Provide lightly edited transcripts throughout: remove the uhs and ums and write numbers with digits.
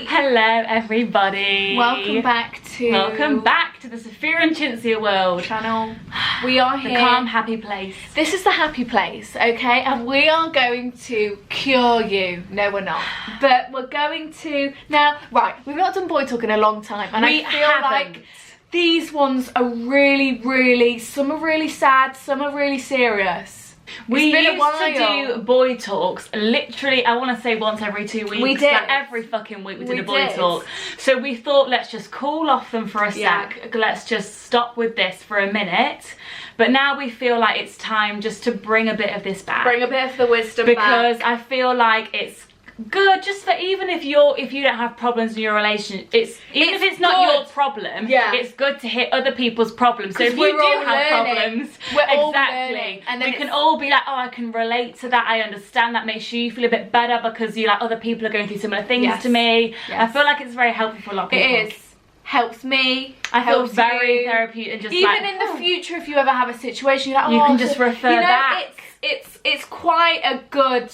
Hello everybody. Welcome back to the Sophia and Cinzia world channel. We are here. The calm, happy place. This is the happy place, okay? And we are going to cure you. No, we're not. But we're going to now. Right, we've not done boy talk in a long time, and I feel like these ones are really. Some are really sad. Some are really serious. We used to do boy talks literally, I want to say once every 2 weeks. We did. Like every fucking week we did a boy talk. So we thought, let's just cool off them for a sec. Let's just stop with this for a minute. But now we feel like it's time just to bring a bit of this back. Bring a bit of the wisdom because back. I feel like it's good just for even if you don't have problems in your relationship, if it's not your problem, it's good to hit other people's problems. So if you do have problems, exactly, and then we can all be like, oh, I can relate to that, I understand, that makes you feel a bit better because you like other people are going through similar things to me. I feel like it's very helpful for a lot of people. It is. Helps me. I feel very therapeutic and just even in the future, if you ever have a situation, you're like, you can just refer back. It's quite a good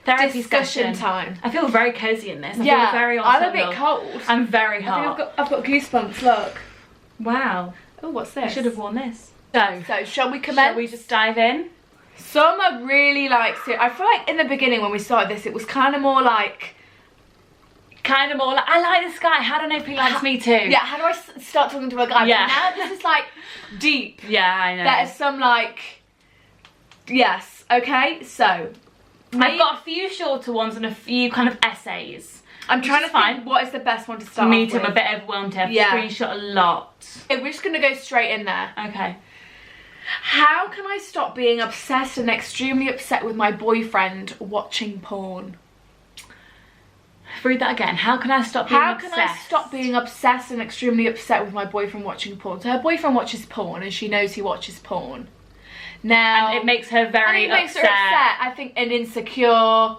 therapy discussion time. I feel very cozy in this. I feel very I'm a bit cold. I'm very hot. I've got goosebumps, look. Wow. Oh, what's this? I should have worn this. So shall we commence? Shall we just dive in? Some are really like, I feel like in the beginning when we started this, it was kind of more like, I like this guy, how do I know if he likes me too? Yeah, how do I start talking to a guy? Yeah. But now this is like deep. Yeah, I know. There is some like, yes, okay, so. I've got a few shorter ones and a few kind of essays. I'm trying to find what is the best one to start Me with. too, I'm a bit overwhelmed here. I've screenshot a lot. We're just going to go straight in there. Okay. How can I stop being obsessed and extremely upset with my boyfriend watching porn? Read that again. How can I stop being obsessed? How can I stop being obsessed and extremely upset with my boyfriend watching porn? So her boyfriend watches porn and she knows he watches porn. Now, and it makes her very upset. I think, and insecure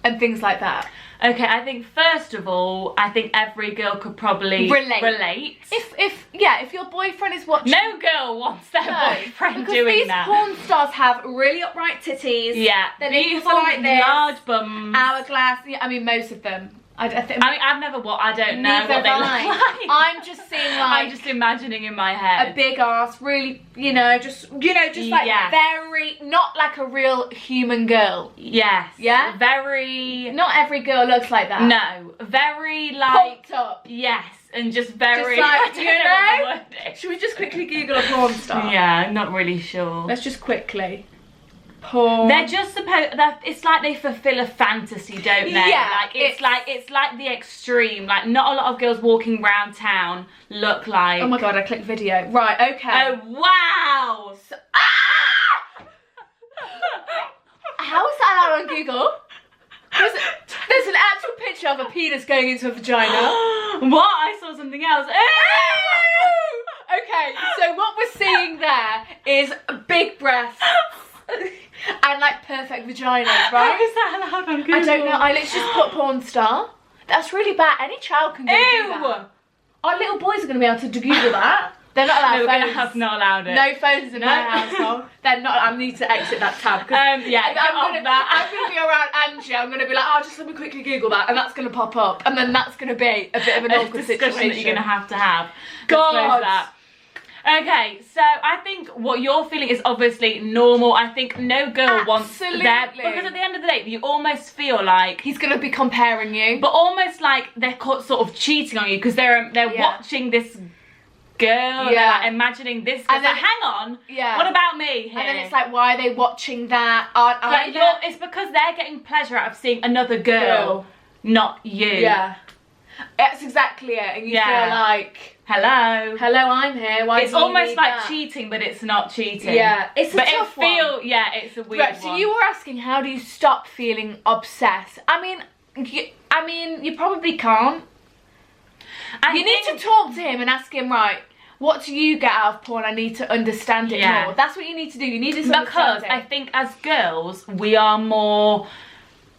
and things like that. Okay, I think first of all, I think every girl could probably relate. If your boyfriend is watching, no girl wants their boyfriend doing that. Because these porn stars have really upright titties. Yeah, they're beautiful, like this, large bums, hourglass. Yeah, I mean most of them. I mean, I've never I don't know what they look like. I'm just seeing like, I'm just imagining in my head a big ass, really, just like very, not like a real human girl. Yes. Yeah. Very. Not every girl looks like that. No. Very like. Pumped up. Yes, and just very. Just like, should we just quickly Google a porn star? Yeah, I'm not really sure. Let's just quickly. Porn. They're just supposed. It's like they fulfill a fantasy, don't they? Yeah. Like it's like the extreme. Like not a lot of girls walking around town look like. Oh my god! I clicked video. Right. Okay. Oh wow! How is that out on Google? There's an actual picture of a penis going into a vagina. What? I saw something else. Okay. So what we're seeing there is big breasts. And like perfect vaginas, right? How is that allowed on Google? I don't know. I literally just put porn star. That's really bad. Any child can do that. Our little boys are going to be able to Google that. They're not allowed. No, we're going to not allowed it. No phones in my household. They're not. I need to exit that tab. Yeah, I'm going to be around Angie. I'm going to be like, oh, just let me quickly Google that, and that's going to pop up, and then that's going to be a bit of an awkward situation that you're going to have. God. Okay, so I think what you're feeling is obviously normal. I think no girl wants that, because at the end of the day, you almost feel like he's gonna be comparing you, but almost like they're sort of cheating on you because they're watching this girl, they're like imagining this, and then, like, hang on, what about me here? And then it's like, why are they watching that? It's because they're getting pleasure out of seeing another girl, not you. Yeah, that's exactly it, and you feel like, hello, I'm here. Why? It's almost like cheating, but it's not cheating. Yeah, it's a tough one. It's a weird one. So you were asking, how do you stop feeling obsessed? I mean, you probably can't. You need to talk to him and ask him, right, what do you get out of porn? I need to understand it more. That's what you need to do. You need to understand because I think as girls we are more.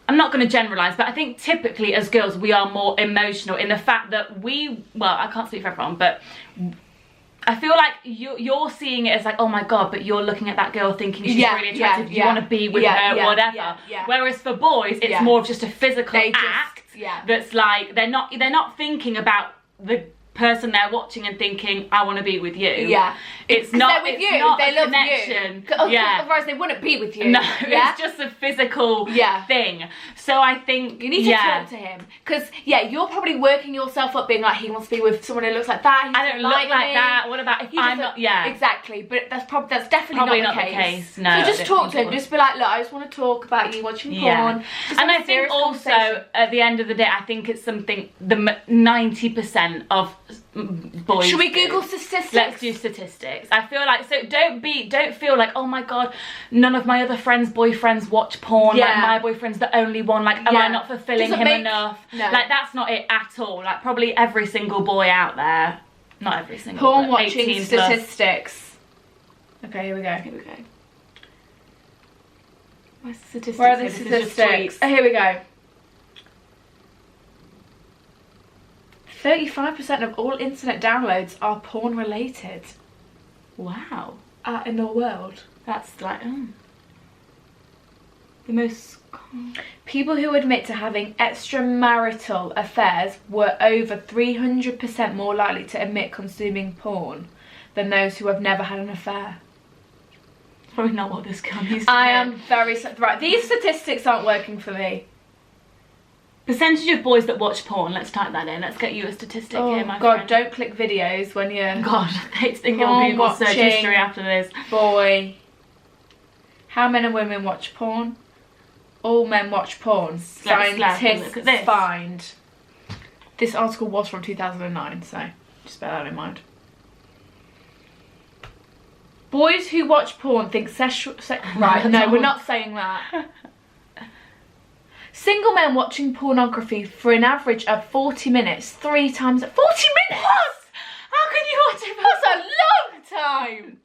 I'm not going to generalise, but I think typically as girls we are more emotional in the fact that I can't speak for everyone, but I feel like you're seeing it as like, oh my god, but you're looking at that girl thinking she's really attractive, you want to be with her, whatever. Whereas for boys, it's more of just a physical act that's like, they're not thinking about the person they're watching and thinking, I want to be with you. It's not with you. Not they love connection. You. Otherwise they wouldn't be with you. No, it's just a physical thing. So I think you need to talk to him, because you're probably working yourself up, being like, he wants to be with someone who looks like that. I don't look like that. What about if I'm not? Exactly, but that's definitely not the case. No. So just talk to him. Just be like, look, I just want to talk about you watching porn. And I think also at the end of the day, I think it's something the 90% of boys. Should we Google statistics? Let's do statistics. I feel like, so don't feel like, oh my god, none of my other friends' boyfriends watch porn. Like my boyfriend's the only one. Like, am I not fulfilling him enough? No. Like, that's not it at all. Like, probably every single boy out there, not every single porn watching statistics. Okay, here we go. Where's the statistics? Where are the statistics? Oh, here we go. 35% of all internet downloads are porn related. Wow. In the world. That's like, the most... People who admit to having extramarital affairs were over 300% more likely to admit consuming porn than those who have never had an affair. That's probably not what this girl needs to I am very... Right, these statistics aren't working for me. Percentage of boys that watch porn. Let's type that in. Let's get you a statistic here, my God, friend. don't click videos when you're... God, I hate to think on Google search history after this. Boy. How men and women watch porn? All men watch porn. Scientists find. This article was from 2009, so just bear that in mind. Boys who watch porn think right, no, we're not saying that. Single men watching pornography for an average of 40 minutes, 3 times... 40 minutes? What? How can you watch it? That's a long time.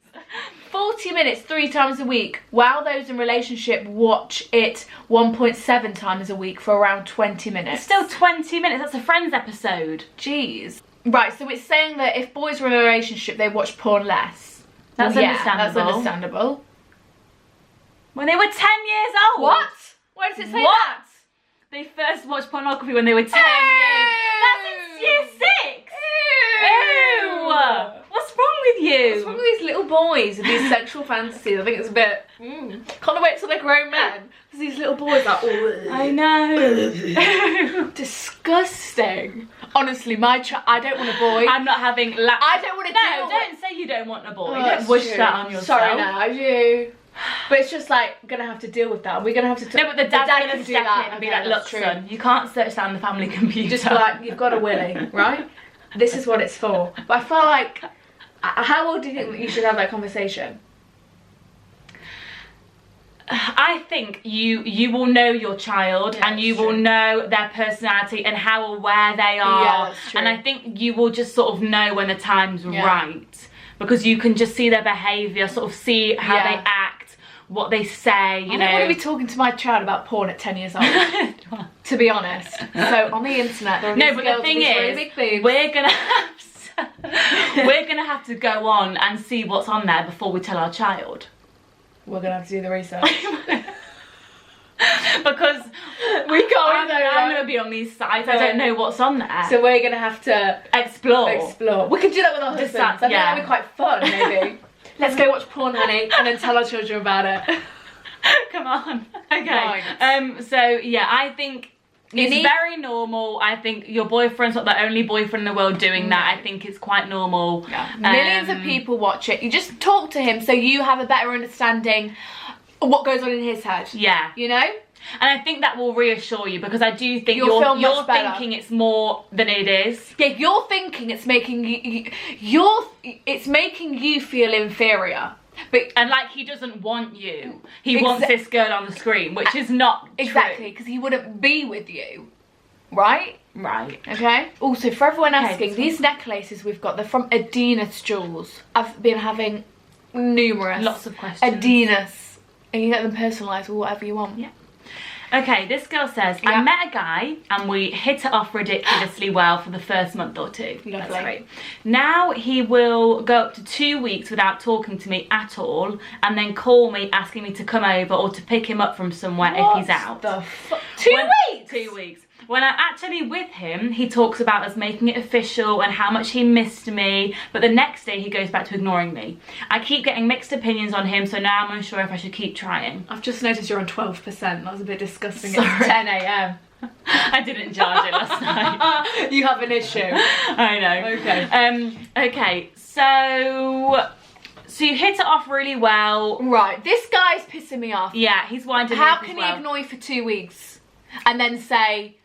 40 minutes, 3 times a week, while those in relationship watch it 1.7 times a week for around 20 minutes. It's still 20 minutes. That's a Friends episode. Jeez. Right, so it's saying that if boys were in a relationship, they watch porn less. That's understandable. That's understandable. When they were 10 years old. What? Why does it say that? They first watched pornography when they were 10 years. That's in year 6. Ew. What's wrong with you? What's wrong with these little boys with these sexual fantasies? I think it's a bit... Can't wait till they're grown men. Because these little boys are like... I know. Disgusting. Honestly, I don't want a boy. I'm not having... I don't want to No, don't say you don't want a boy. Don't wish that on yourself. Sorry, no, I do. But it's just like, gonna have to deal with that. We're gonna have to... No, but the dad's gonna step in and be like, look, son, you can't search that on the family computer. Just be like, you've got a willy, right? This is what it's for. But I feel like, how old do you think you should have that conversation? I think you will know your child, and you will know their personality and how aware they are. Yeah, that's true. And I think you will just sort of know when the time's right. Because you can just see their behaviour, sort of see how they act, what they say, you know. I don't want to be talking to my child about porn at 10 years old, to be honest. So on the internet, there are no, but the thing is, really big boobs. we're gonna have to go on and see what's on there before we tell our child. We're gonna have to do the research. Because I'm gonna be on these sites. I don't know what's on there. So we're gonna have to explore. We could do that with our husbands. I think that'd be quite fun, maybe. Let's go watch porn, honey, and then tell our children about it. Come on. Okay. Right. So yeah, I think it's very normal. I think your boyfriend's not the only boyfriend in the world doing that. I think it's quite normal. Yeah. Millions of people watch it. You just talk to him so you have a better understanding of what goes on in his head. Yeah. You know? And I think that will reassure you, because I do think you're thinking it's more than it is. Yeah, you're thinking it's making it's making you feel inferior. And like, he doesn't want you. He wants this girl on the screen, which is not exactly, because he wouldn't be with you. Right? Right. Okay. Also, for everyone asking, these necklaces we've got, they're from Adidas Jewels. I've been having lots of questions. Adidas. And you get them personalised with whatever you want. Yeah. Okay, this girl says, I met a guy and we hit it off ridiculously well for the first month or two. Lovely. That's great. Now he will go up to 2 weeks without talking to me at all and then call me asking me to come over or to pick him up from somewhere if he's out. The 2 weeks? 2 weeks. When I'm actually with him, he talks about us making it official and how much he missed me, but the next day he goes back to ignoring me. I keep getting mixed opinions on him, so now I'm unsure if I should keep trying. I've just noticed you're on 12%. That was a bit disgusting. Sorry. It's 10 a.m. I didn't charge it last night. You have an issue. I know. Okay. Okay, so you hit it off really well. Right, this guy's pissing me off. Yeah, he's winding me up. How can he ignore you for 2 weeks and then say,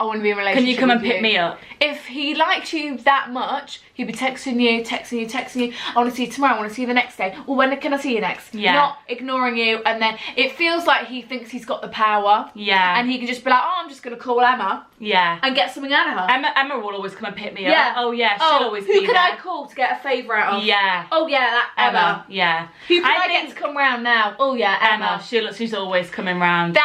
I want to be in a relationship? Can you come and pick me up? If he liked you that much, he'd be texting you. I want to see you tomorrow. I want to see you the next day. Well, when can I see you next? Yeah. Not ignoring you, and then it feels like he thinks he's got the power. Yeah. And he can just be like, oh, I'm just going to call Emma. Yeah. And get something out of her. Emma will always come and pick me up. Yeah. Oh, yeah, she'll always be there. Who could I call to get a favour out of? Yeah. Oh, yeah, that Emma. Yeah. Who can I get to come round now? Oh, yeah, Emma. She's always coming round.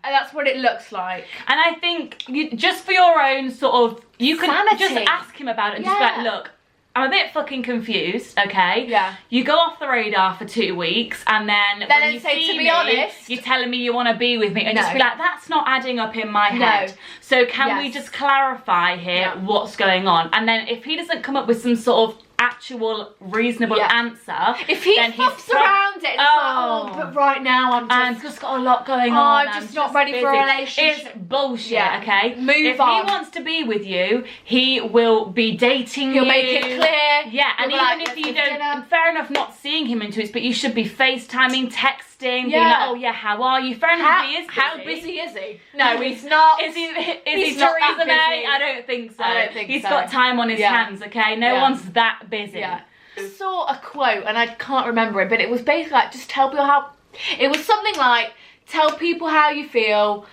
That's what it looks like. And I think, just for your own sort of, you can sanity. Just ask him about it and just be like, look, I'm a bit fucking confused, okay? Yeah. You go off the radar for 2 weeks and then when you say, see to be me, honest, you're telling me you want to be with me and just be like, that's not adding up in my head. So can we just clarify here what's going on? And then if he doesn't come up with some sort of actual reasonable answer, if he fuffs around it, it's like, but right now I'm just got a lot going on. I'm just not ready for a relationship. It's bullshit, okay? Move on. If he wants to be with you, he will be dating you. He'll make it clear. Yeah, and even if you don't, fair enough not seeing him into it, but you should be FaceTiming, texting, being like, oh yeah, how are you? Fair enough, he is busy. How busy is he? No, he's not. Is he Theresa May? I don't think so. I don't think He's got time on his hands, okay? No one's that busy. Yeah. I saw a quote and I can't remember it, but it was basically like, just tell people how, it was something like, tell people how you feel,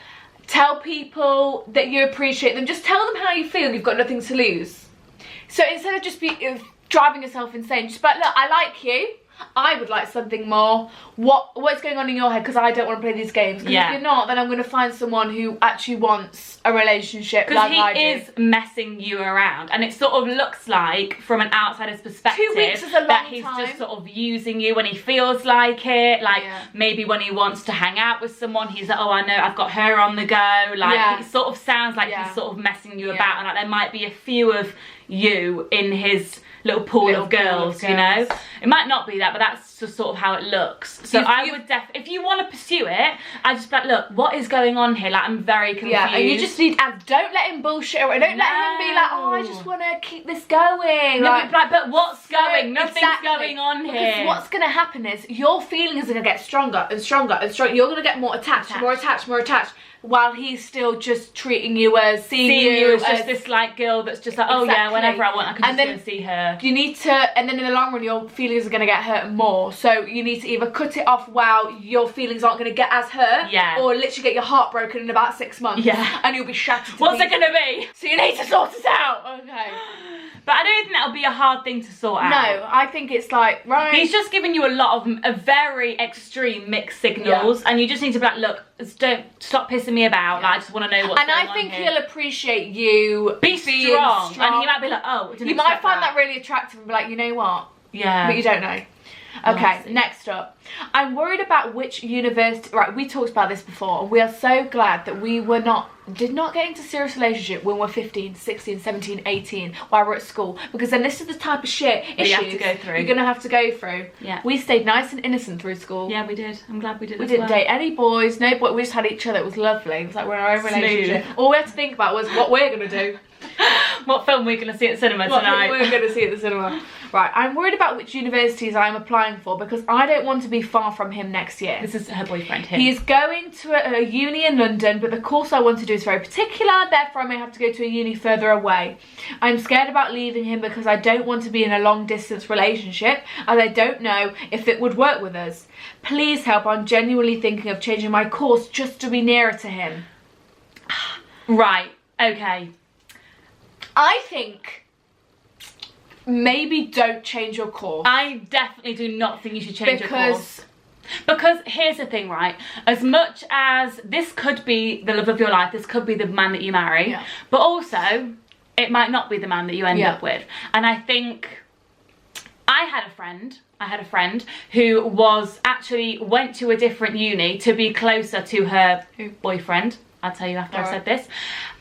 tell people that you appreciate them, just tell them how you feel, you've got nothing to lose. So instead of just driving yourself insane, just be like, look, I like you, I would like something more. What's going on in your head? Because I don't want to play these games. Because if you're not, then I'm going to find someone who actually wants a relationship like I do. Because he is messing you around, and it sort of looks like, from an outsider's perspective, 2 weeks is a long that he's just sort of using you when he feels like it. Like maybe when he wants to hang out with someone, he's like, oh, I know, I've got her on the go. Like it sort of sounds like he's sort of messing you about, and like there might be a few of you in his little pool of girls, you know. It might not be that, but that's just sort of how it looks. So I would if you want to pursue it, I just be like, look, what is going on here? Like, I'm very confused. Yeah, and you just need, and don't let him bullshit, or don't let him be like, oh, I just want to keep this going. No, but what's going? Nothing's going on here. Because what's going to happen is your feelings are going to get stronger and stronger and stronger. You're going to get more attached, more attached, while he's still just treating you as, seeing you as just this like girl that's just like, oh yeah, whenever I want, I can just go and see her. You need to, and then in the long run, your feelings are going to get hurt more. So you need to either cut it off while your feelings aren't going to get as hurt, or literally get your heart broken in about 6 months, and you'll be shattered. What's it going to be? So you need to sort it out. Okay. But I don't think that'll be a hard thing to sort out. No, I think it's like, right. He's just giving you a lot of very extreme mixed signals, and you just need to be like, look, don't stop pissing me about. Like, I just want to know what's going on. And I think he'll appreciate you being strong. And he might be like, oh, you might find that really attractive and be like, you know what? Yeah. But you don't know. Okay, next up. I'm worried about which university... Right, we talked about this before, and we are so glad that we did not get into a serious relationship when we're 15, 16, 17, 18, while we're at school. Because then this is the type of shit issues you have to go through. You're going to have to go through. Yeah. We stayed nice and innocent through school. Yeah, we did. I'm glad we did. We didn't date any boys, no boy. We just had each other. It was lovely. It was like we're in our own relationship. All we had to think about was what we're going to do. What film we're going to see at the cinema tonight. What we're going to see at the cinema. Right, I'm worried about which universities I'm applying for because I don't want to be far from him next year. This is her boyfriend, him. He is going to a uni in London, but the course I want to do is very particular, therefore I may have to go to a uni further away. I'm scared about leaving him because I don't want to be in a long distance relationship, as I don't know if it would work with us. Please help, I'm genuinely thinking of changing my course just to be nearer to him. Right, okay. I think maybe don't change your course. I definitely do not think you should change your course. Because here's the thing, right? As much as this could be the love of your life, this could be the man that you marry, but also it might not be the man that you end up with. And I think I had a friend who went to a different uni to be closer to her boyfriend. I'll tell you after I've said this.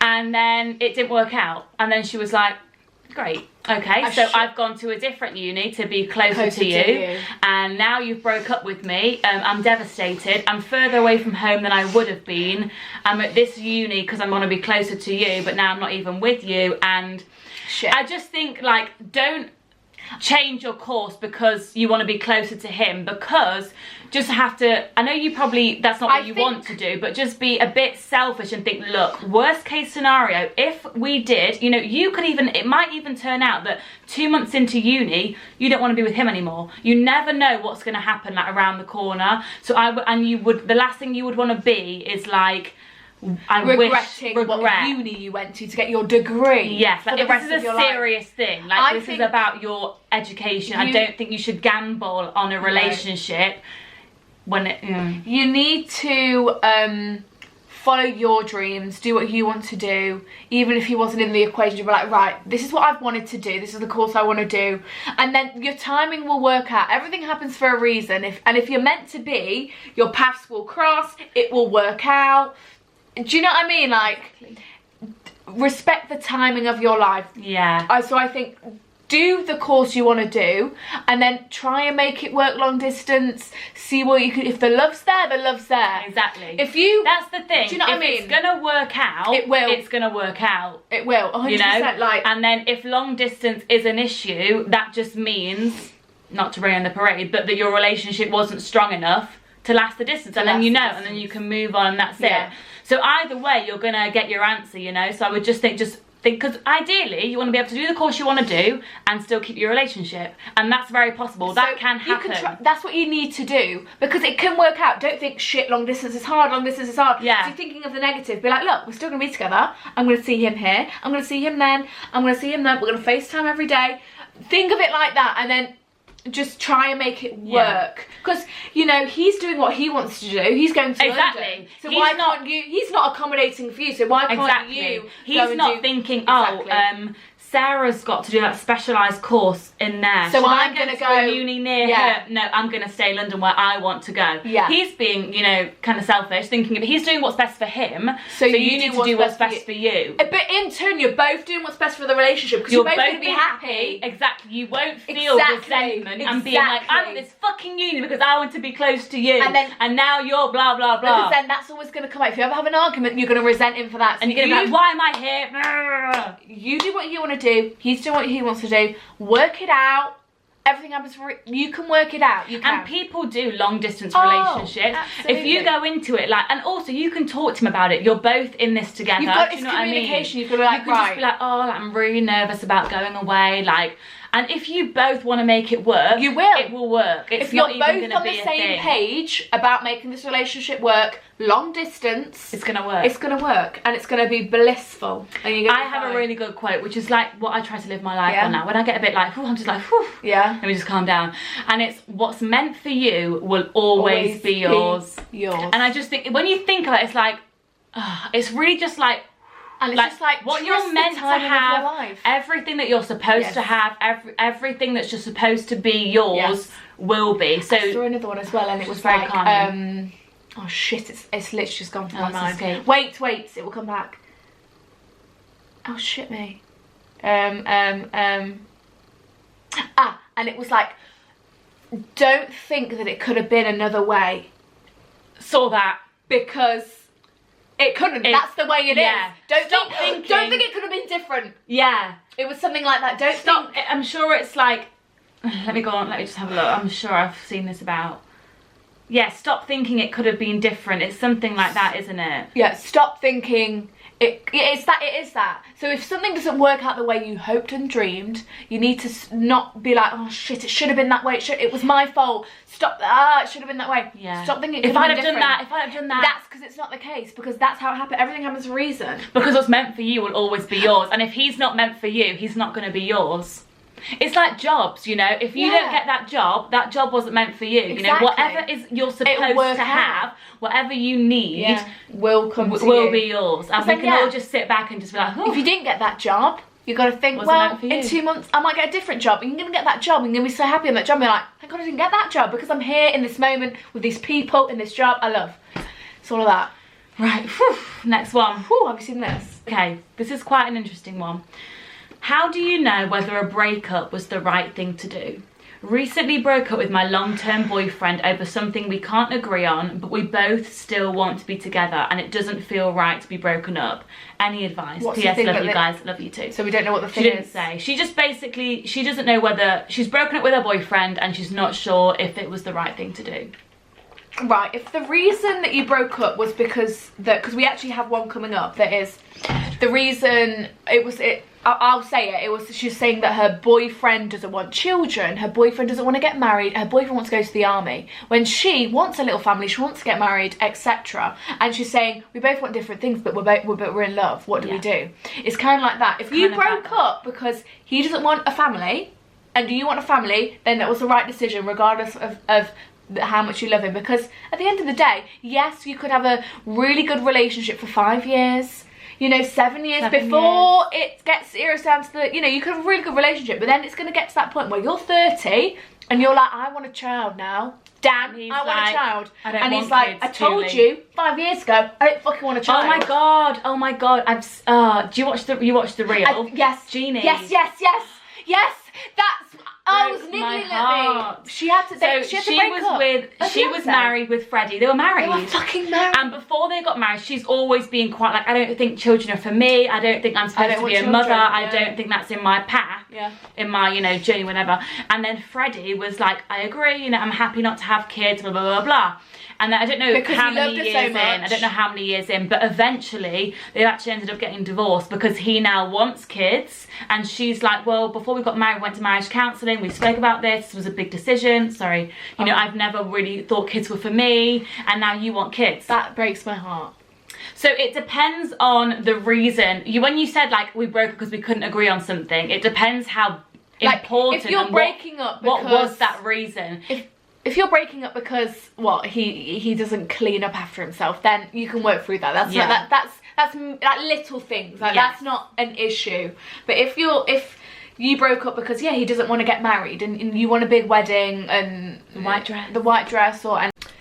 And then it didn't work out. And then she was like, great, okay, so I've gone to a different uni to be closer to you, and now you've broke up with me. I'm devastated. I'm further away from home than I would have been. I'm at this uni because I want to be closer to you, but now I'm not even with you. And I just think, like, don't change your course because you want to be closer to him, because just have to, I know you probably, that's not what you want to do, but just be a bit selfish and think, look, worst case scenario, if we did, you know, you could even, it might even turn out that 2 months into uni, you don't want to be with him anymore. You never know what's going to happen, like, around the corner. So the last thing you would want to be is like, regretting what uni you went to get your degree. Yes, like, this is a serious thing. Like, this is about your education. I don't think you should gamble on a relationship when it. You need to follow your dreams, do what you want to do. Even if he wasn't in the equation, you'd be like, right, this is what I've wanted to do. This is the course I want to do, and then your timing will work out. Everything happens for a reason. If you're meant to be, your paths will cross. It will work out. Do you know what I mean? Like, respect the timing of your life. Yeah. So I think do the course you want to do, and then try and make it work long distance. See what you can. If the love's there, the love's there. Exactly. That's the thing. Do you know what I mean? If it's gonna work out, it will. It's gonna work out. It will. 100%. You know? Like, and then if long distance is an issue, that just means, not to rain on the parade, but that your relationship wasn't strong enough to last the distance, and then and then you can move on, and that's it. So either way, you're gonna get your answer, you know. So I would just think, because ideally you want to be able to do the course you want to do and still keep your relationship, and that's very possible. That can happen. That's what you need to do, because it can work out. Don't think, shit, long distance is hard, long distance is hard. Yeah. So you're thinking of the negative. Be like, look, we're still gonna be together. I'm gonna see him here. I'm gonna see him then. I'm gonna see him then. We're gonna FaceTime every day. Think of it like that, and then just try and make it work, because you know he's doing what he wants to do. He's going to London, so why can't you? He's not accommodating for you, so why can't you? He's not thinking, Sarah's got to do that specialised course in there, so I'm going to go to a uni near her. No, I'm going to stay in London where I want to go. He's being, you know, kind of selfish, thinking he's doing what's best for him, so you need to do what's best for you. But in turn, you're both doing what's best for the relationship, because you're both going to be happy. Exactly. You won't feel resentment and being like, I'm at this fucking uni because I want to be close to you, and now you're blah blah blah. Because then that's always going to come out. If you ever have an argument, you're going to resent him for that, and you're going to be like, why am I here? You do what you want to do. He's doing what he wants to do. Work it out. Everything happens for it. You can work it out. You can. And people do long distance relationships. Absolutely. If you go into it like, and also you can talk to him about it. You're both in this together. You've got, do you know communication. What I mean? You've got to, like, you can just be like, oh, I'm really nervous about going away. Like, and if you both want to make it work, you will. It will work. It's if you're not even both on the same page about making this relationship work, long distance, it's gonna work. It's gonna work, and it's gonna be blissful. And you're gonna I have a really good quote, which is like what I try to live my life on now. When I get a bit like, I'm just like, let me just calm down. And it's what's meant for you will always be yours. And I just think when you think of it, it's like, it's really just like. And it's just like what you're meant to have, everything that you're supposed to have, everything that's just supposed to be yours will be. So I saw another one as well, and it was very like, calming. Oh shit! It's literally just gone from my mind. Escaped. Wait, it will come back. Oh shit me. And it was like, don't think that it could have been another way. Saw that because. It couldn't. That's the way it is. Don't think it could have been different. Yeah. It was something like that. Don't stop. I'm sure it's like. Let me go on. Let me just have a look. I'm sure I've seen this about. Yeah. Stop thinking it could have been different. It's something like that, isn't it? Yeah. Stop thinking. It is that. So if something doesn't work out the way you hoped and dreamed, you need to not be like, oh shit, it should have been that way. It was my fault. Stop. It should have been that way. Yeah. Stop thinking. If I'd have done that, that's because it's not the case. Because that's how it happened. Everything happens for a reason. Because what's meant for you will always be yours. And if he's not meant for you, he's not going to be yours. It's like jobs, you know, if you don't get that job wasn't meant for you. You know, whatever is you're supposed to have, whatever you need will come to will be yours. And we can all just sit back and just be like, if you didn't get that job, you got to think, well, in 2 months I might get a different job. You're going to get that job and you're going to be so happy on that job. And you're like, thank God I didn't get that job because I'm here in this moment with these people in this job I love. It's all of that. Right, next one. Have you seen this? Okay, this is quite an interesting one. How do you know whether a breakup was the right thing to do? Recently broke up with my long-term boyfriend over something we can't agree on, but we both still want to be together and it doesn't feel right to be broken up. Any advice? P.S. Love you guys, love you too. So we don't know what the thing is? She didn't say. She just basically, she doesn't know whether, she's broken up with her boyfriend and she's not sure if it was the right thing to do. Right, if the reason that you broke up was because we actually have one coming up that is, the reason I'll say it, she's saying that her boyfriend doesn't want children, her boyfriend doesn't want to get married, her boyfriend wants to go to the army, when she wants a little family, she wants to get married, etc. And she's saying, we both want different things, but we're in love, what do we do? It's kind of like that. If you broke up because he doesn't want a family, and you want a family, then that was the right decision, regardless of how much you love him. Because at the end of the day, yes, you could have a really good relationship for 5 years, you know, 7 years before it gets serious down to the, you know, you could have a really good relationship, but then it's going to get to that point where you're 30 and you're like, I want a child now. Dan, I want a child. And he's like, I told you 5 years ago, I don't fucking want a child. Oh my god. Do you watch the reel? Yes. Genie. Yes. That's, I was niggling at me. She had to break up. She was married with Freddie. They were married. They were fucking married. And before they got married, she's always been quite like, I don't think children are for me. I don't think I'm supposed to be a mother. I don't think that's in my path. Yeah. In my, you know, journey, whatever. And then Freddie was like, I agree, you know, I'm happy not to have kids, blah, blah, blah, blah. And then I don't know how many years in. I don't know how many years in, but eventually they actually ended up getting divorced because he now wants kids. And she's like, well, before we got married, we went to marriage counselling. We spoke about this. This was a big decision. Sorry. You know, I've never really thought kids were for me. And now you want kids. That breaks my heart. So it depends on the reason. When you said, like, we broke up because we couldn't agree on something, it depends how important. If you're breaking up because, what was that reason? If you're breaking up because he doesn't clean up after himself, then you can work through that. That's that's like little things. Like that's not an issue. But if you broke up because he doesn't want to get married and you want a big wedding and the white dress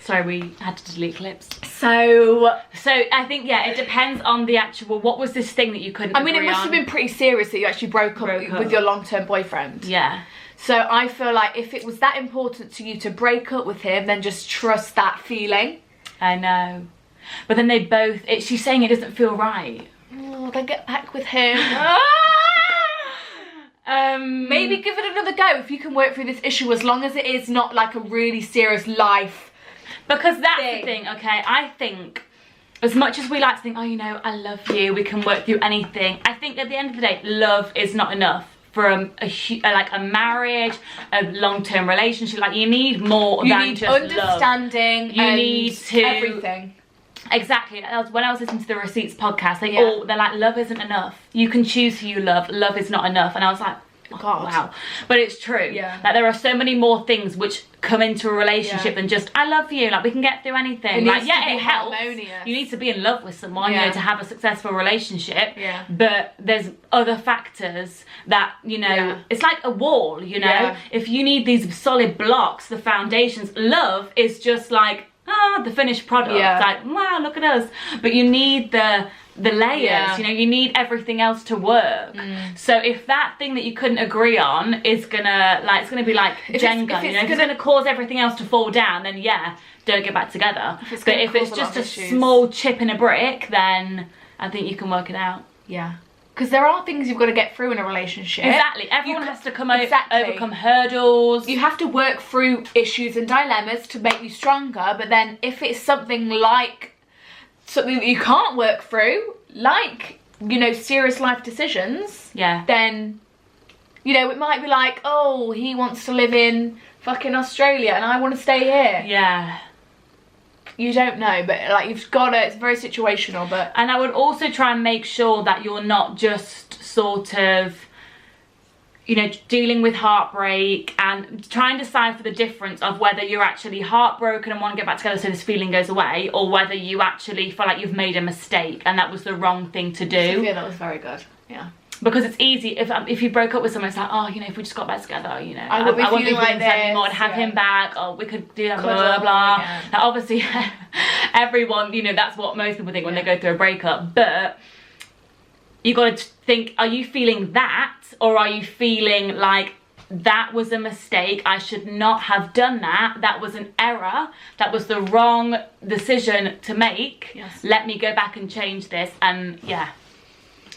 sorry, we had to delete clips. So I think it depends on the actual, what was this thing that you couldn't agree it must have been pretty serious that you actually broke up with your long-term boyfriend. Yeah. So I feel like if it was that important to you to break up with him, then just trust that feeling. I know. But then they both, she's saying it doesn't feel right. Oh, then get back with him. Maybe give it another go if you can work through this issue, as long as it is not like a really serious life. Because that's the thing, okay? I think, as much as we like to think, oh, you know, I love you, we can work through anything, I think at the end of the day, love is not enough for a marriage, a long-term relationship. Like, you need more than just love. You need understanding. You need to everything. Exactly. When I was listening to the Receipts podcast, they're like, love isn't enough. You can choose who you love. Love is not enough. And I was like, God, wow. But it's true. Yeah. Like, there are so many more things which come into a relationship than just, I love you. Like, we can get through anything. Like, it helps. Harmonious. You need to be in love with someone, you know, to have a successful relationship. Yeah. But there's other factors that, you know, it's like a wall, you know. Yeah. If you need these solid blocks, the foundations, love is just like, the finished product. Like, wow, look at us. But you need the layers, you know, you need everything else to work. So if that thing that you couldn't agree on is gonna, like, it's gonna be like Jenga, you know, if it's gonna cause everything else to fall down, then don't get back together. But if it's just a small chip in a brick, then I think you can work it out. Yeah. Because there are things you've got to get through in a relationship. Exactly. Everyone has to overcome hurdles. You have to work through issues and dilemmas to make you stronger. But then if it's something that you can't work through, like, you know, serious life decisions, then, you know, it might be like, oh, he wants to live in fucking Australia and I want to stay here. Yeah. You don't know, but like, you've got to, it's very situational. But and I would also try and make sure that you're not just sort of, you know, dealing with heartbreak and try and decide for the difference of whether you're actually heartbroken and want to get back together so this feeling goes away, or whether you actually feel like you've made a mistake and that was the wrong thing to do. Yeah, that was very good. Yeah. Because it's easy, if you broke up with someone, it's like, oh, you know, if we just got back together, you know, I won't be feeling like this anymore and have him back, or we could do that, blah, blah, blah. Now, obviously, everyone, you know, that's what most people think when they go through a breakup, but you got to think, are you feeling that, or are you feeling like, that was a mistake, I should not have done that, that was an error, that was the wrong decision to make, let me go back and change this, and yeah.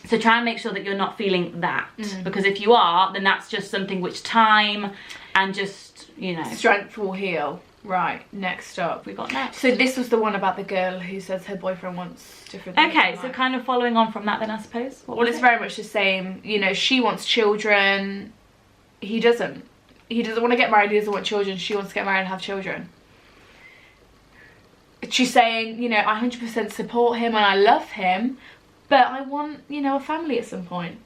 So try and make sure that you're not feeling that, because if you are, then that's just something which time and just, you know. Strength will heal. Right, next up. We got next. So this was the one about the girl who says her boyfriend wants different things. Okay, so kind of following on from that then, I suppose. Well, it's very much the same. You know, she wants children. He doesn't. He doesn't want to get married, he doesn't want children. She wants to get married and have children. She's saying, you know, I 100% support him and I love him, but I want, you know, a family at some point.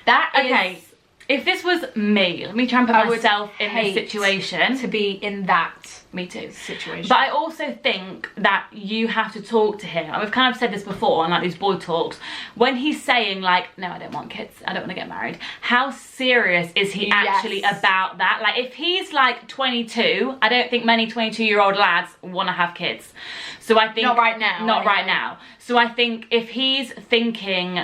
That is... Okay, if this was me, let me try and put myself in this situation. To be in that me too situation. But I also think that you have to talk to him. And we've kind of said this before on like these boy talks. When he's saying like, no, I don't want kids, I don't want to get married. How serious is he actually about that? Like if he's like 22, I don't think many 22-year-old lads want to have kids. So I think... Not right now. Not right now. So I think if he's thinking,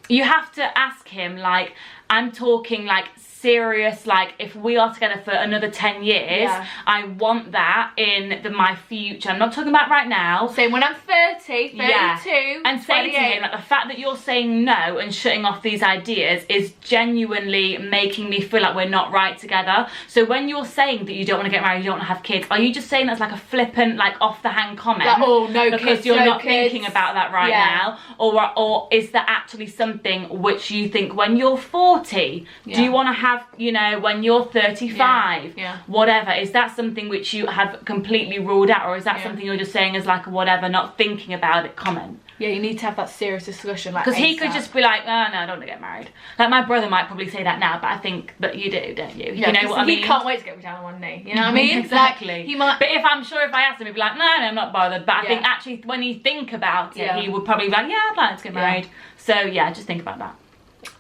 you have to ask him like, I'm talking like serious, like if we are together for another 10 years, I want that in my future. I'm not talking about right now. So when I'm 30, 32, and say to him like the fact that you're saying no and shutting off these ideas is genuinely making me feel like we're not right together. So when you're saying that you don't want to get married, you don't want to have kids, are you just saying that's like a flippant, like off the hand comment? Like, oh, no because kids, you're no not kids. thinking about that right now, or is that actually something which you think when you're 40, do you want to have, you know, when you're 35, whatever, is that something which you have completely ruled out, or is that something you're just saying as like a whatever, not thinking about it comment? Yeah, you need to have that serious discussion, like, because he could just be like, oh no, I don't want to get married. Like my brother might probably say that now, but I think that you do, don't you? Yeah, you know what I mean? He can't wait to get me down on one knee, you know what I mean? Exactly. Like, he might... But if I'm sure if I asked him, he'd be like, no, I'm not bothered. But I think actually when you think about it, he would probably be like, yeah, I'd like to get married. So yeah, just think about that.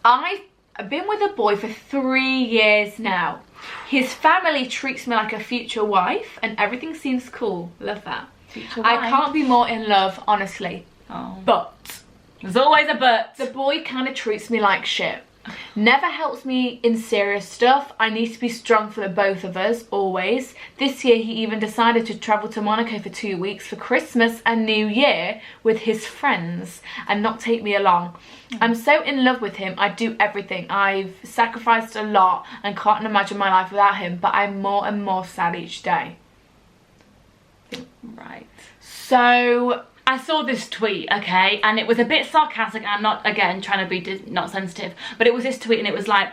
I've been with a boy for 3 years now. His family treats me like a future wife and everything seems cool. Love that. Future wife. I can't be more in love, honestly. Oh. But there's always a but. The boy kind of treats me like shit. Never helps me in serious stuff. I need to be strong for the both of us, always. This year he even decided to travel to Monaco for 2 weeks for Christmas and New Year with his friends and not take me along. I'm so in love with him. I do everything. I've sacrificed a lot and can't imagine my life without him, but I'm more and more sad each day. Right. So... I saw this tweet, okay, and it was a bit sarcastic, and I'm not, again, trying to be not sensitive, but it was this tweet, and it was like,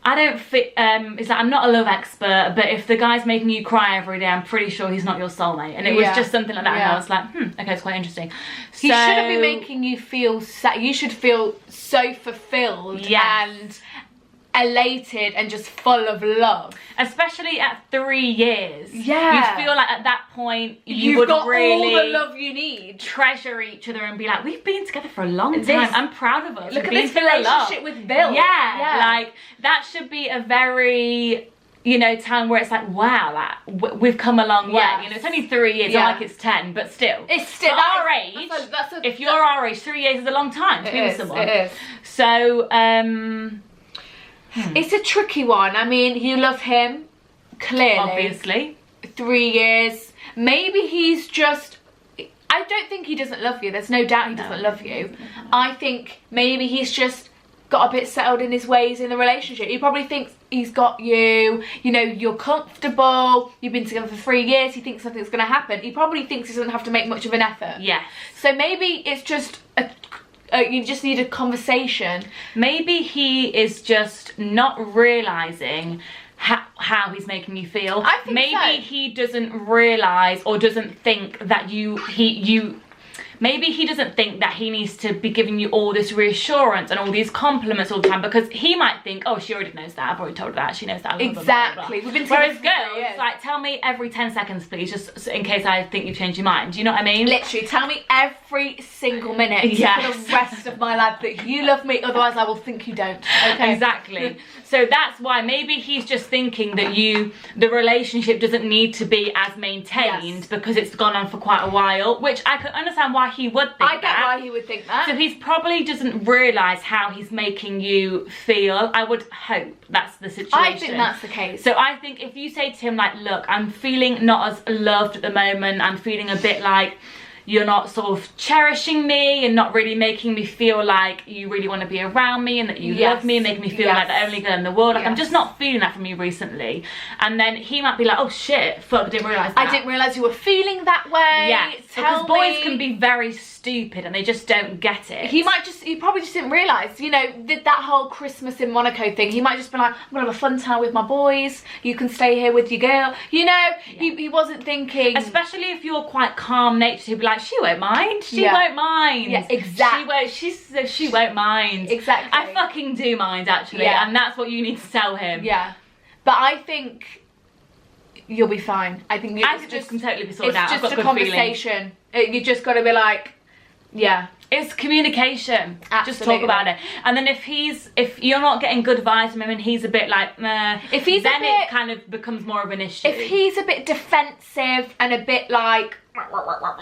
I don't fit, it's like, I'm not a love expert, but if the guy's making you cry every day, I'm pretty sure he's not your soulmate, and it was just something like that, and I was like, okay, it's quite interesting. He shouldn't be making you feel sad. You should feel so fulfilled and elated and just full of love, especially at 3 years. You feel like at that point you would would got really all the love you need, treasure each other and be like, we've been together for a long time, I'm proud of us. Look at this relationship with Bill. Like that should be a very, you know, time where it's like, wow, like we've come a long way. You know, it's only 3 years, not like it's 10, but still, it's still our age. If you're our age, 3 years is a long time to be with someone. It is. So it's a tricky one. I mean, you love him, clearly. Obviously. 3 years. Maybe he's just... I don't think he doesn't love you. There's no doubt he doesn't love you. I think maybe he's just got a bit settled in his ways in the relationship. He probably thinks he's got you, you know, you're comfortable, you've been together for 3 years, he thinks something's going to happen. He probably thinks he doesn't have to make much of an effort. Yeah. So maybe it's just you just need a conversation. Maybe he is just not realising how he's making you feel. I think maybe he doesn't realise or doesn't think that maybe he doesn't think that he needs to be giving you all this reassurance and all these compliments all the time, because he might think, oh, she already knows that, I've already told her that, she knows that. Exactly. Blah, blah, blah. We've been Whereas girls, like, tell me every 10 seconds, please, just in case I think you've changed your mind. Do you know what I mean? Literally, tell me every single minute for the rest of my life that you love me, otherwise I will think you don't. Okay. Exactly. So that's why maybe he's just thinking that the relationship doesn't need to be as maintained because it's gone on for quite a while, which I can understand why he would think that. I get why he would think that. So he's probably doesn't realise how he's making you feel. I would hope that's the situation. I think that's the case. So I think if you say to him, like, look, I'm feeling not as loved at the moment, I'm feeling a bit like you're not sort of cherishing me and not really making me feel like you really want to be around me and that you love me and making me feel like the only girl in the world. Like, I'm just not feeling that from you recently. And then he might be like, oh shit, fuck, I didn't realise that. I didn't realise you were feeling that way. Yes, because boys can be very stupid and they just don't get it. He probably just didn't realise, you know, that whole Christmas in Monaco thing. He might just be like, I'm gonna have a fun time with my boys, you can stay here with your girl. You know, he wasn't thinking. Especially if you're quite calm natured, he'd be like, she won't mind, she won't mind. Yeah, exactly. She won't mind. Exactly. I fucking do mind, actually, and that's what you need to tell him. Yeah, but I think you'll be fine. I think this can totally be sorted out. It's just a conversation. You just got to be like, it's communication. Absolutely. Just talk about it. And then if you're not getting good vibes from him and he's a bit like meh, then it kind of becomes more of an issue. If he's a bit defensive and a bit like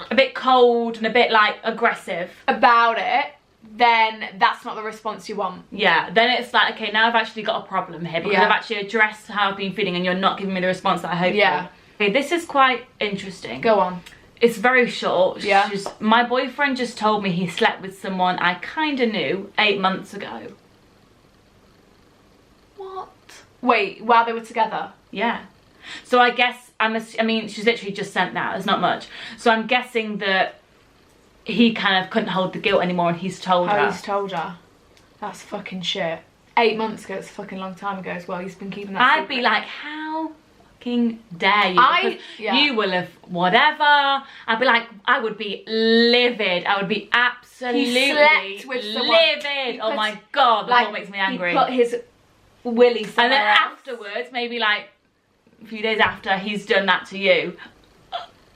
a bit cold and a bit like aggressive about it, then that's not the response you want. Yeah, then it's like, okay, now I've actually got a problem here because I've actually addressed how I've been feeling and you're not giving me the response that I hope for. Okay, this is quite interesting. Go on. It's very short. Yeah. My boyfriend just told me he slept with someone I kind of knew 8 months ago. What? Wait, while they were together? Yeah. So I guess, I mean, she's literally just sent that. There's not much. So I'm guessing that he kind of couldn't hold the guilt anymore and he's told her. Oh, he's told her. That's fucking shit. 8 months ago, it's a fucking long time ago as well. He's been keeping that secret. I'd be like, how fucking dare you? You will have whatever. I'd be like, I would be livid. I would be absolutely livid. Oh my god, the thought makes me angry. He put his willy somewhere and then else. afterwards, maybe like a few days after he's done that to you,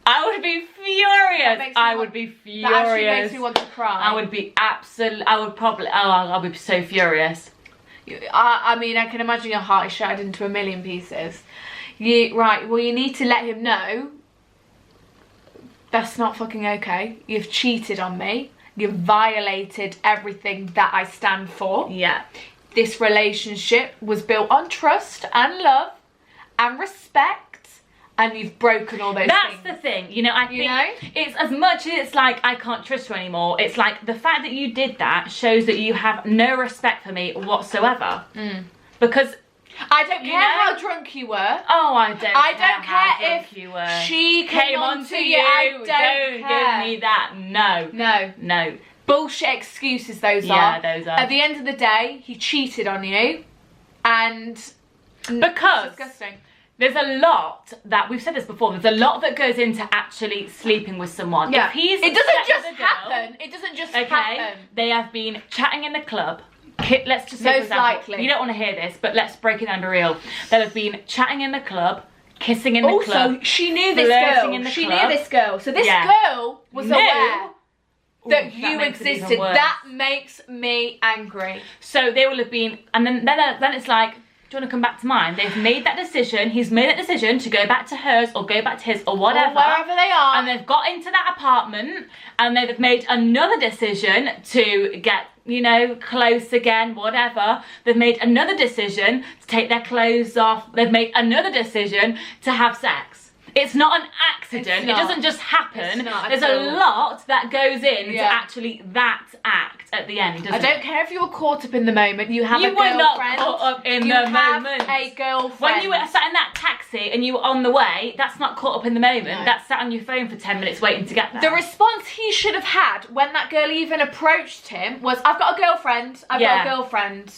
I would be furious. I would be furious. That actually makes me want to cry. I would be I'll be so furious. I mean, I can imagine your heart is shattered into a million pieces. Right, well, you need to let him know that's not fucking okay. You've cheated on me. You've violated everything that I stand for. Yeah. This relationship was built on trust and love and respect, and you've broken all those things. That's the thing, you know, I think it's as much as it's like I can't trust you anymore, it's like the fact that you did that shows that you have no respect for me whatsoever. Because I don't care how drunk you were. Oh, I don't care if you were. She came on to you. Don't give me that. No. Bullshit excuses those are. Yeah, those are. At the end of the day, he cheated on you, and because it's disgusting. There's a lot that, we've said this before, there's a lot that goes into actually sleeping with someone. Yeah. It doesn't just happen. It doesn't just happen. They have been chatting in the club. Let's just say, most for example, likely. You don't want to hear this, but let's break it down to real. They'll have been chatting in the club, kissing in the club. Also, she knew this girl. She knew this girl. So this girl was aware that you existed. That makes me angry. So they will have been, and then it's like, do you want to come back to mine? They've made that decision. He's made that decision to go back to hers or go back to his or whatever. Or wherever they are. And they've got into that apartment and they've made another decision to get, you know, close again, whatever. They've made another decision to take their clothes off. They've made another decision to have sex. It's not an accident. It doesn't just happen. There's a lot that goes into actually that act at the end. I don't care if you were caught up in the moment. You have a girlfriend. You were not caught up in the moment. You have a girlfriend. When you were sat in that taxi and you were on the way, that's not caught up in the moment. No. That's sat on your phone for 10 minutes waiting to get there. The response he should have had when that girl even approached him was, I've got a girlfriend. I've got a girlfriend.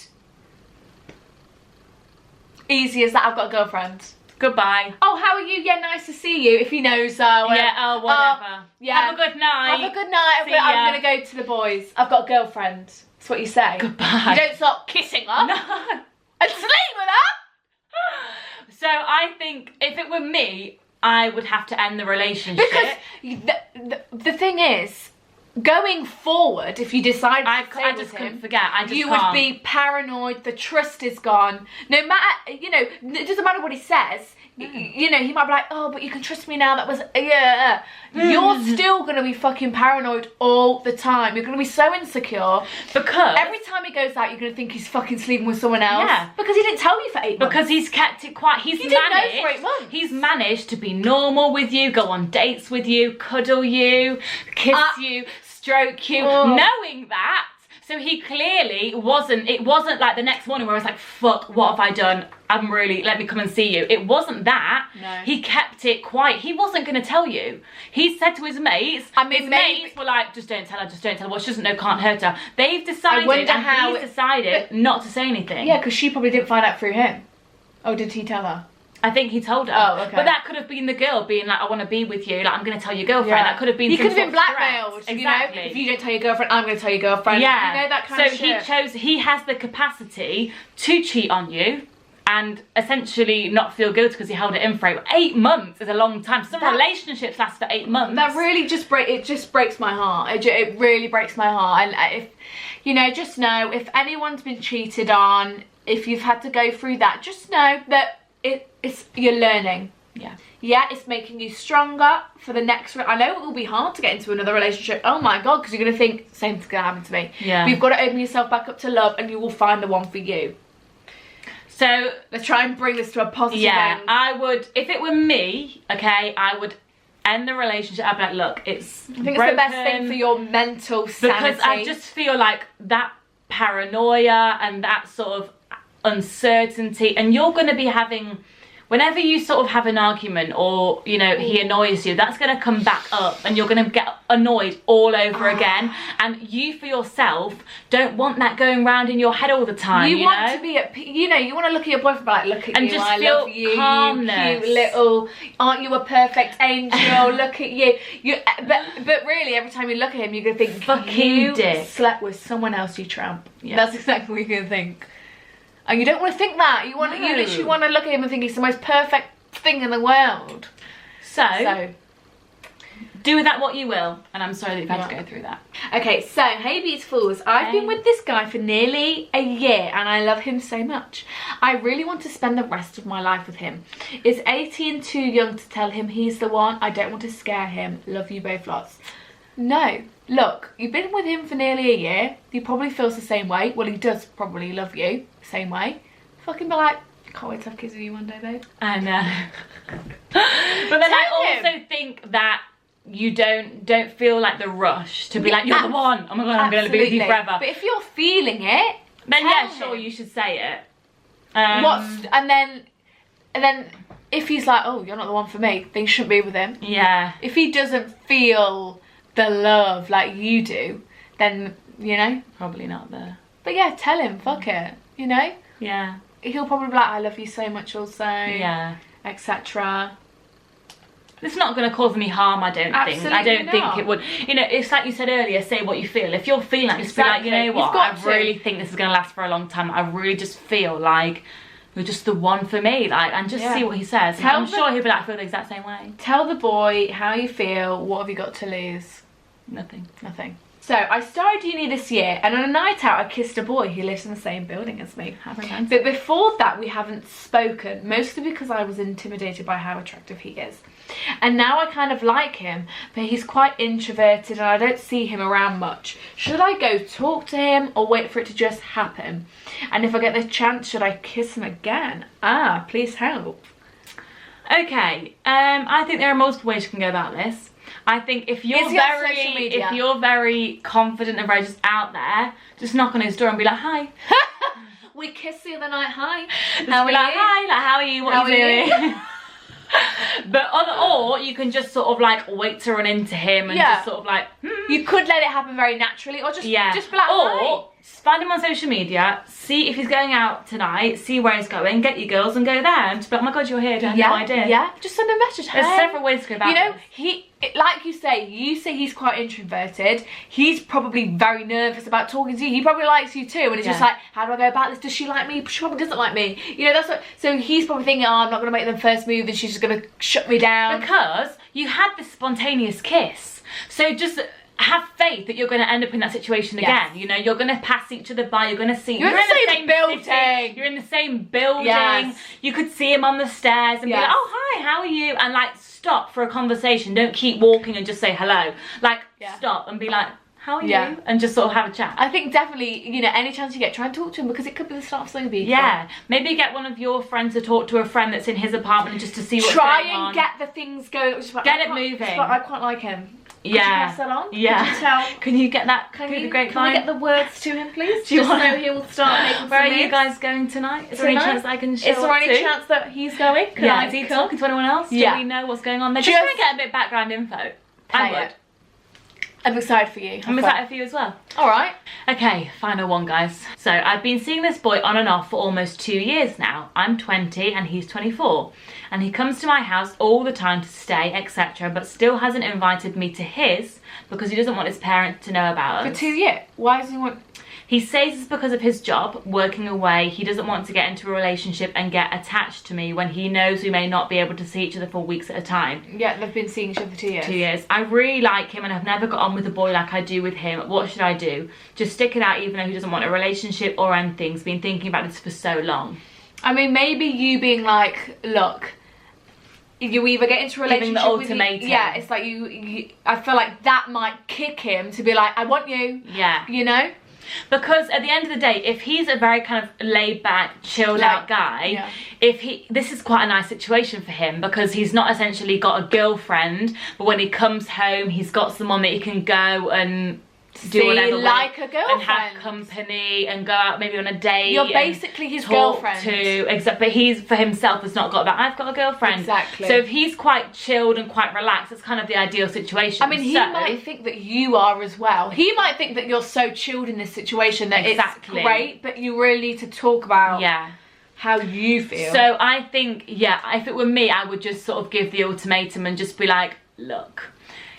Easy as that, I've got a girlfriend. Goodbye. Oh, how are you? Yeah, nice to see you. If he knows, yeah, whatever. Yeah. Have a good night. Have a good night. I'm going to go to the boys. I've got a girlfriend. That's what you say. Goodbye. You don't start kissing her. No. And sleep with her. So I think if it were me, I would have to end the relationship. Because the thing is, going forward, if you decide I just couldn't forget. You would be paranoid. The trust is gone. No matter, you know, it doesn't matter what he says. You know, he might be like, oh, but you can trust me now. That was, yeah. You're still going to be fucking paranoid all the time. You're going to be so insecure. Because every time he goes out, you're going to think he's fucking sleeping with someone else. Yeah. Because he didn't tell you for 8 months. Because he's kept it quiet. He didn't know for 8 months. He's managed to be normal with you, go on dates with you, cuddle you, kiss you, stroke you, knowing that. So he clearly it wasn't like the next morning where I was like, fuck, what have I done? Let me come and see you. It wasn't that. No. He kept it quiet. He wasn't going to tell you. He said to his mates, his mates were like, just don't tell her, just don't tell her. What she doesn't know can't hurt her. They've decided, he's decided not to say anything. Yeah, because she probably didn't find out through him. Oh, did he tell her? I think he told her. Oh, okay. But that could have been the girl being like, I want to be with you. Like, I'm going to tell your girlfriend. That could have been. He could have been Exactly. blackmailed. You know, if you don't tell your girlfriend, I'm going to tell your girlfriend. Yeah. You know, that kind of shit. So he has the capacity to cheat on you and essentially not feel guilty because he held it in for 8 months is a long time. Some relationships last for 8 months. That really just breaks my heart. It really breaks my heart. And if, you know, just know, if anyone's been cheated on, if you've had to go through that, just know that you're learning. Yeah, it's making you stronger for the next. I know it will be hard to get into another relationship. Oh my god, because you're gonna think same thing's gonna happen to me. Yeah, but you've got to open yourself back up to love, and you will find the one for you. So let's try and bring this to a positive end. I would, if it were me, okay, I would end the relationship. I'd be like, look, I think it's the best thing for your mental sanity. Because I just feel like that paranoia and that sort of uncertainty, and you're going to be having, whenever you sort of have an argument or, you know, he annoys you, that's going to come back up and you're going to get annoyed all over again. And you for yourself don't want that going round in your head all the time. You want to be at, you know, you want to look at your boyfriend like, look at and you, just I feel love you, calmness. you cute little, aren't you a perfect angel? Look at you. But really, every time you look at him, you're going to think, fucking dick. Slept with someone else, you tramp. Yeah. That's exactly what you're going to think. And you don't want to think that. You literally want to look at him and think he's the most perfect thing in the world. So do with that what you will. And I'm sorry that you've had to go through that. Okay, so hey beautifuls, I've been with this guy for nearly a year and I love him so much. I really want to spend the rest of my life with him. Is 18 too young to tell him he's the one? I don't want to scare him. Love you both lots. No. Look, you've been with him for nearly a year. He probably feels the same way. Well, he does probably love you the same way. Fucking be like, can't wait to have kids with you one day, babe. I know. But then I also think that you don't feel like the rush to be like, you're the one. Oh my god, I'm going to be with you forever. But if you're feeling it, then yeah, sure, you should say it. And then if he's like, oh, you're not the one for me, then you shouldn't be with him. Yeah. If he doesn't feel the love like you do, then, you know, probably not there. But yeah, tell him, fuck it, you know? Yeah. He'll probably be like, I love you so much also. Yeah. Etc. It's not going to cause any harm, I don't think. I don't think it would. You know, it's like you said earlier, say what you feel. If you're feeling like, just be like, you know what, I really think this is going to last for a long time. I really just feel like you're just the one for me. Like, and just see what he says. I'm sure he'll be like, I feel the exact same way. Tell the boy how you feel. What have you got to lose? Nothing. Nothing. So I started uni this year, and on a night out I kissed a boy who lives in the same building as me. But before that we haven't spoken, mostly because I was intimidated by how attractive he is. And now I kind of like him, but he's quite introverted and I don't see him around much. Should I go talk to him or wait for it to just happen? And if I get the chance, should I kiss him again? Please help. Okay, I think there are multiple ways you can go about this. I think if you're very confident and very just out there, just knock on his door and be like, hi. We kissed the other night, hi. How are you? Hi, like, how are you? What are you doing? But or you can just sort of like wait to run into him and just sort of like, You could let it happen very naturally, or just be like, or find him on social media, see if he's going out tonight, see where he's going, get your girls and go there, and just be like, oh my god, you're here, I had no idea. Yeah, just send a message. There's several ways to go about this. Like you say he's quite introverted. He's probably very nervous about talking to you. He probably likes you too, and it's just like, how do I go about this? Does she like me? She probably doesn't like me. You know, that's what. So he's probably thinking, oh, I'm not going to make the first move, and she's just going to shut me down. Because you had this spontaneous kiss, so just have faith that you're going to end up in that situation again. You know, you're going to pass each other by. You're going to see. You're in the same building. City, you're in the same building. Yes. You could see him on the stairs and be like, oh hi, how are you? And like, stop for a conversation. Don't keep walking and just say hello. Like, stop and be like, how are you? And just sort of have a chat. I think definitely, you know, any chance you get, try and talk to him, because it could be the start of something beautiful. Yeah, maybe get one of your friends to talk to a friend that's in his apartment just to see what's going on. Try and get the things going. Get it moving. I quite like him. Could you pass that on? Yeah. Could you tell? Can you get that through the grapevine? Can we get the words to him, please? Just so he will start making. Where are you guys going tonight? Is there any chance I can show up? Is there any chance that he's going? Is he talking to anyone else? Do we know what's going on there? Just try and get a bit of background info. I would. I'm excited for you. I'm excited for you as well. Alright. Okay, final one, guys. So I've been seeing this boy on and off for almost 2 years now. I'm 20 and he's 24. And he comes to my house all the time to stay, etc. but still hasn't invited me to his because he doesn't want his parents to know about us. For 2 years? Why does he want... He says it's because of his job, working away. He doesn't want to get into a relationship and get attached to me when he knows we may not be able to see each other for weeks at a time. Yeah, they've been seeing each other for 2 years. 2 years. I really like him and I've never got on with a boy like I do with him. What should I do? Just stick it out even though he doesn't want a relationship or anything. He's been thinking about this for so long. I mean, maybe you being like, look, you either get into a relationship, giving the ultimatum. It's like you, I feel like that might kick him to be like, I want you. Yeah. You know? Because at the end of the day, if he's a very kind of laid back, chilled out guy, this is quite a nice situation for him because he's not essentially got a girlfriend, but when he comes home, he's got someone that he can go and do whatever like a girlfriend and have company and go out maybe on a date. You're basically his girlfriend. But he's for himself has not got that. I've got a girlfriend. Exactly. So if he's quite chilled and quite relaxed, it's kind of the ideal situation. I mean, he might think that you are as well. He might think that you're so chilled in this situation that it's great, but you really need to talk about how you feel. So I think, if it were me, I would just sort of give the ultimatum and just be like, look,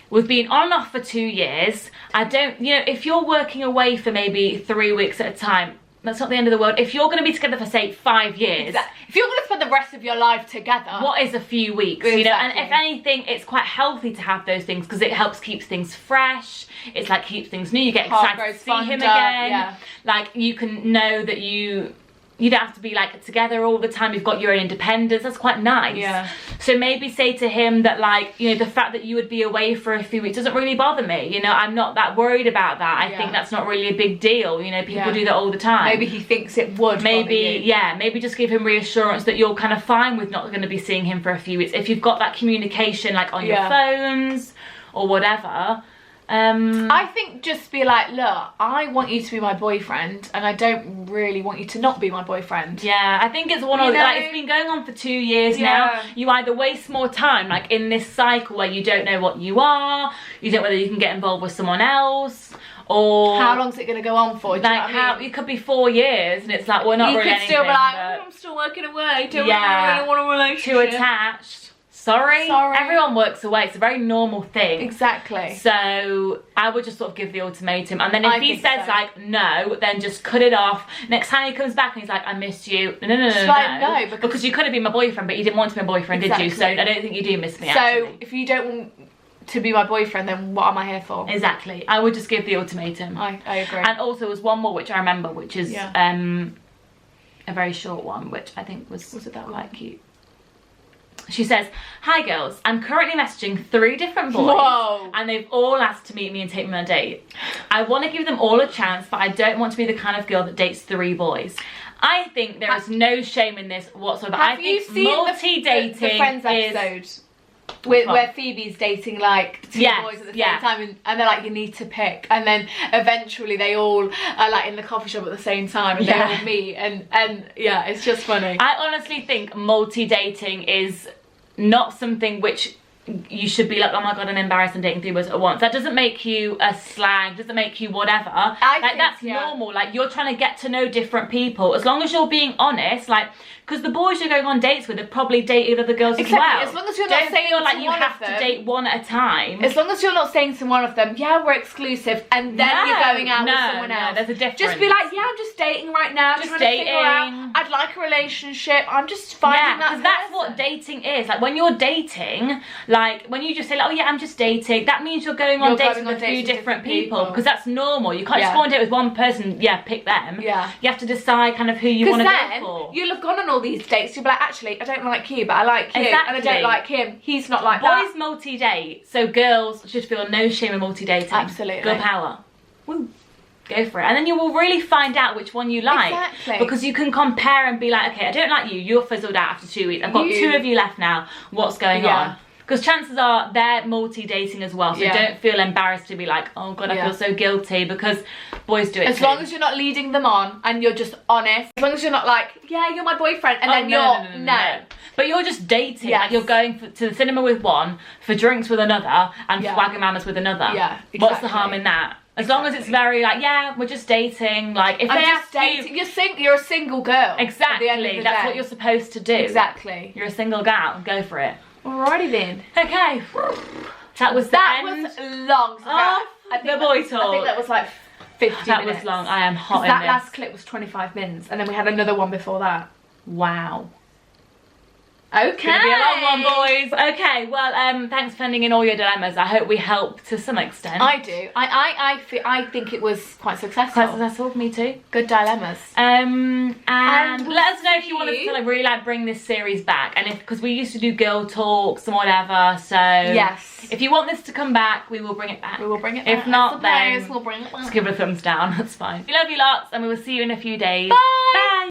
we've been on and off for 2 years. I don't, you know, if you're working away for maybe 3 weeks at a time, that's not the end of the world. If you're going to be together for, say, 5 years. If you're going to spend the rest of your life together. What is a few weeks, you know? And if anything, it's quite healthy to have those things because it helps keep things fresh. It's like keeps things new. You get excited to see him again. Like, you can know that you don't have to be like together all the time. You've got your own independence. That's quite nice. So maybe say to him that, like, you know, the fact that you would be away for a few weeks doesn't really bother me. You know, I'm not that worried about that. I think that's not really a big deal. You know, people do that all the time. Maybe he thinks it would. Maybe, maybe just give him reassurance that you're kind of fine with not going to be seeing him for a few weeks. If you've got that communication, like on your phones or whatever. I think just be like, look, I want you to be my boyfriend and I don't really want you to not be my boyfriend. Yeah, I think it's one of like, it's been going on for 2 years now. You either waste more time like in this cycle where you don't know what you are, you don't know whether you can get involved with someone else, or how long's it going to go on for? Like it could be 4 years and it's like we're not really anything. You could still be like, I'm still working away, don't really want a relationship. Too attached. Sorry, everyone works away. It's a very normal thing. Exactly. So I would just sort of give the ultimatum, and then if he says like no, then just cut it off. Next time he comes back and he's like, I miss you. No, because you could have been my boyfriend, but you didn't want to be my boyfriend, did you? So I don't think you do miss me. So if you don't want to be my boyfriend, then what am I here for? Exactly. I would just give the ultimatum. I agree. And also there was one more which I remember, which is a very short one, which I think was quite cute. She says, hi girls, I'm currently messaging 3 different boys and they've all asked to meet me and take me on a date. I want to give them all a chance, but I don't want to be the kind of girl that dates 3 boys. I think there is no shame in this whatsoever. I think multi-dating the Friends episode where Phoebe's dating like 2 boys at the same time and they're like, you need to pick, and then eventually they all are like in the coffee shop at the same time and they all meet and it's just funny. I honestly think multi-dating is not something which you should be like, oh my god, I'm embarrassed, I'm dating 3 boys at once. That doesn't make you a slag, doesn't make you whatever. I think that's normal. Like, you're trying to get to know different people. As long as you're being honest, like, because the boys you're going on dates with have probably dated other girls as well. As long as you're not saying feel like you have to date one at a time. As long as you're not saying to one of them, yeah, we're exclusive, and then you're going out with someone else. No, there's a difference. Just be like, yeah, I'm just dating right now. Just dating. I'd like a relationship. I'm just finding that. Because that's what dating is. Like, when you're dating, like, when you just say, like, oh yeah, I'm just dating, that means you're going on dates with a few different people. Because that's normal. You can't just go on a date with one person, pick them. Yeah. You have to decide kind of who you want to go for. You'll have gone on all these dates, you'll be like, actually, I don't like you, but I like you. Exactly. And I don't like him. He's not like that. Boys multi-date, so girls should feel no shame in multi-dating. Absolutely. Girl power. Woo. Go for it. And then you will really find out which one you like. Exactly. Because you can compare and be like, okay, I don't like you. You're fizzled out after 2 weeks. I've got 2 of you left now. What's going on? Because chances are they're multi-dating as well. So don't feel embarrassed to be like, oh God, I feel so guilty, because boys do it As long as you're not leading them on and you're just honest. As long as you're not like, yeah, you're my boyfriend. And then no. But you're just dating. Like, you're going to the cinema with one, for drinks with another, and Wagamamas with another. Yeah, exactly. What's the harm in that? As long as it's very like, yeah, we're just dating. Like, if they ask you, you're a single girl. Exactly. That's what you're supposed to do. Exactly. You're a single gal. Go for it. Alrighty then. Okay. That was the end. Was long. So the boy talk. I think that was like 50 minutes. That was long. I am hot in that this. last clip was 25 minutes, and then we had another one before that. Wow. Okay. It's gonna be a long one, boys. Okay, well, thanks for sending in all your dilemmas. I hope we helped to some extent. I do. I think it was quite successful. Quite successful, me too. Good dilemmas. And let us know if you want us to like really like bring this series back, and because we used to do girl talks and whatever. So if you want this to come back, we will bring it back. We will bring it back. If not, then we'll bring it back. Just give it a thumbs down. That's fine. We love you lots, and we will see you in a few days. Bye.